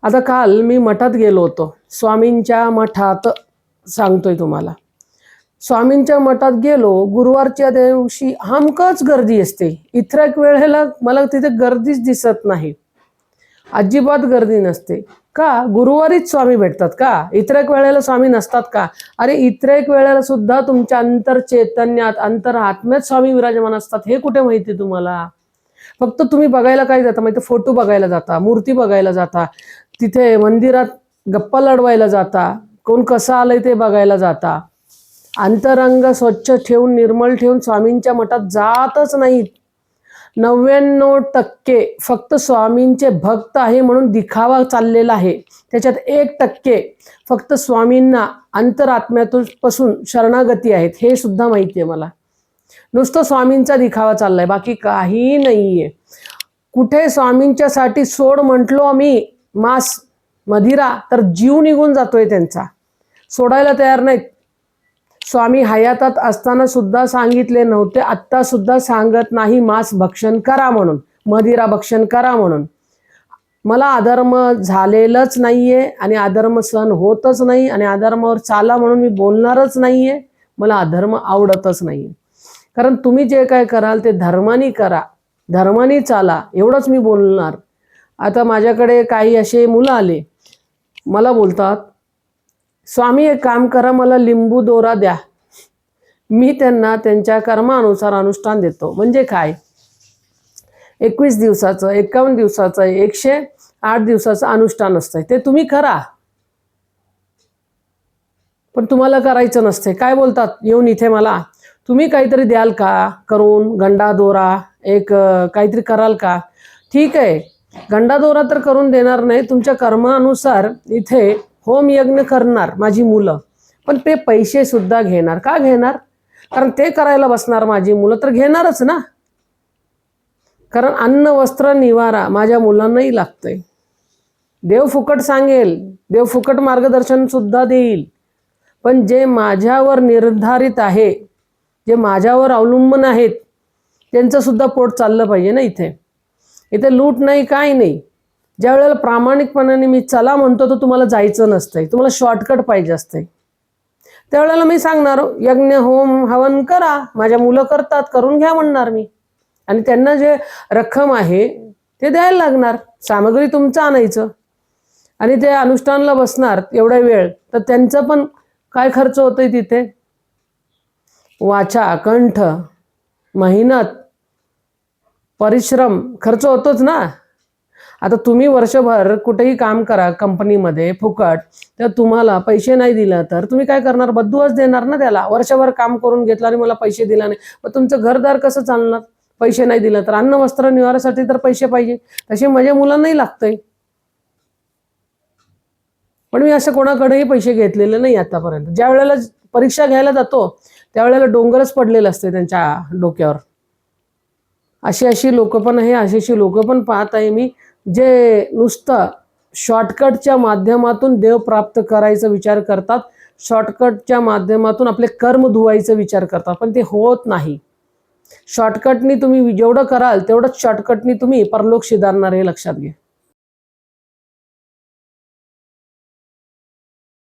आता काल मी मठात गेलो होतो, स्वामींच्या मठात सांगतोय तुम्हाला. स्वामींच्या मठात गेलो, गुरुवारच्या दिवशी हमखास गर्दी असते. इतर वेळेला मला तिथे गर्दीच दिसत नाही, अजिबात गर्दी नसते. का? गुरुवारीच स्वामी भेटतात का? इतर एक वेळेला स्वामी नसतात का? अरे इतर एक वेळेला सुद्धा तुमच्या अंतर चैतन्यात, अंतर आत्म्यात स्वामी विराजमान असतात. हे कुठे माहिती तुम्हाला? फक्त तुम्ही बघायला काय जाता माहिती? फोटो बघायला जाता, मूर्ती बघायला जाता, तिथे मंदिरात गप्पा लढवायला जाता, कोण कसं आलंय ते बघायला जाता. अंतरंग स्वच्छ ठेवून, निर्मळ ठेवून स्वामींच्या मठात जातच नाहीत. 99% फक्त स्वामींचे भक्त आहे म्हणून दिखावा चाललेला आहे. त्याच्यात 1% फक्त स्वामींना अंतरात्म्यातून पासून शरणागती आहेत, हे सुद्धा माहिती आहे मला. नुसतं स्वामींचा दिखावा चाललाय, बाकी काही नाहीये. कुठे स्वामींच्यासाठी सोड म्हटलो आम्ही मांस मदिरा, तर जीव निघून जातोय त्यांचा. सोडायला तयार नाहीत. स्वामी हयातात असताना सुद्धा सांगितले नव्हते, आत्ता सुद्धा सांगत नाही मांस भक्षण करा म्हणून, मदिरा भक्षण करा म्हणून. मला अधर्म झालेलंच नाहीये आणि अधर्म सहन होतच नाही आणि अधर्मावर चाला म्हणून मी बोलणारच नाहीये. मला अधर्म आवडतच नाहीये. कारण तुम्ही जे काय कराल ते धर्मानी करा, धर्मानी चाला, एवढंच मी बोलणार. आता माझ्याकडे काही असे मुलं आले, मला बोलतात, स्वामी एक काम करा, मला लिंबू दोरा द्या. मी त्यांना त्यांच्या कर्मानुसार अनुष्ठान देतो. म्हणजे काय? 21 दिवसाचं, 51 दिवसाचं, 108 दिवसाचं अनुष्ठान असतंय, ते तुम्ही करा. पण तुम्हाला करायचं नसते. काय बोलतात येऊन इथे मला, तुम्ही काहीतरी द्याल का करून, गंडा दोरा एक काहीतरी कराल का? ठीक आहे, गंडा दोरा तर करून देणार नाही, तुमच्या कर्मानुसार इथे होम यज्ञ करणार माझी मुलं, पण ते पैसे सुद्धा घेणार. का घेणार? कारण ते करायला बसणार माझी मुलं, तर घेणारच ना. कारण अन्न वस्त्र निवारा माझ्या मुलांनाही लागतंय. देव फुकट सांगेल, देव फुकट मार्गदर्शन सुद्धा देईल, पण जे माझ्यावर निर्धारित आहे, जे माझ्यावर अवलंबून आहेत, त्यांचं सुद्धा पोट चाललं पाहिजे ना. इथे लूट नाही, काय नाही. ज्या वेळेला प्रामाणिकपणाने मी चला म्हणतो तर तुम्हाला जायचं नसतंय, तुम्हाला शॉर्टकट पाहिजे असते. त्यावेळेला मी सांगणार यज्ञ होम हवन करा, माझ्या मुलं करतात, करून घ्या म्हणणार मी. आणि त्यांना जे रक्कम आहे ते द्यायला लागणार. सामग्री तुमचं आणायचं आणि ते अनुष्ठानला बसणार एवढा वेळ, तर त्यांचं पण काय खर्च होतोय तिथे? वाचा, कंठ, मेहनत, परिश्रम खर्च होतोच ना. आता तुम्ही वर्षभर कुठेही काम करा कंपनीमध्ये फुकट, तर तुम्हाला पैसे नाही दिला तर तुम्ही काय करणार? बद्दुआच देणार ना त्याला. वर्षभर काम करून घेतलं आणि मला पैसे दिला नाही, मग तुमचं घरदार कसं चालणार? पैसे नाही दिलं तर अन्न वस्त्र निवारासाठी तर पैसे पाहिजे. तसे माझ्या मुलांनाही लागतंय, पण मी असं कोणाकडेही पैसे घेतलेले नाही आतापर्यंत. ज्या वेळेला परीक्षा घ्यायला जातो त्यावेळेला डोंगरच पडलेलं असते त्यांच्या डोक्यावर. अशी लोक पण आहे, अशी लोक पण पाहत आहे मी, जे नुसतं शॉर्टकटच्या माध्यमातून देव प्राप्त करायचा विचार करतात, शॉर्टकटच्या माध्यमातून आपले कर्म धुवायचा विचार करतात, पण ते होत नाही. शॉर्टकटनी तुम्ही जेवढं कराल तेवढंच शॉर्टकटनी तुम्ही परलोक शिधारणार, हे लक्षात घ्या.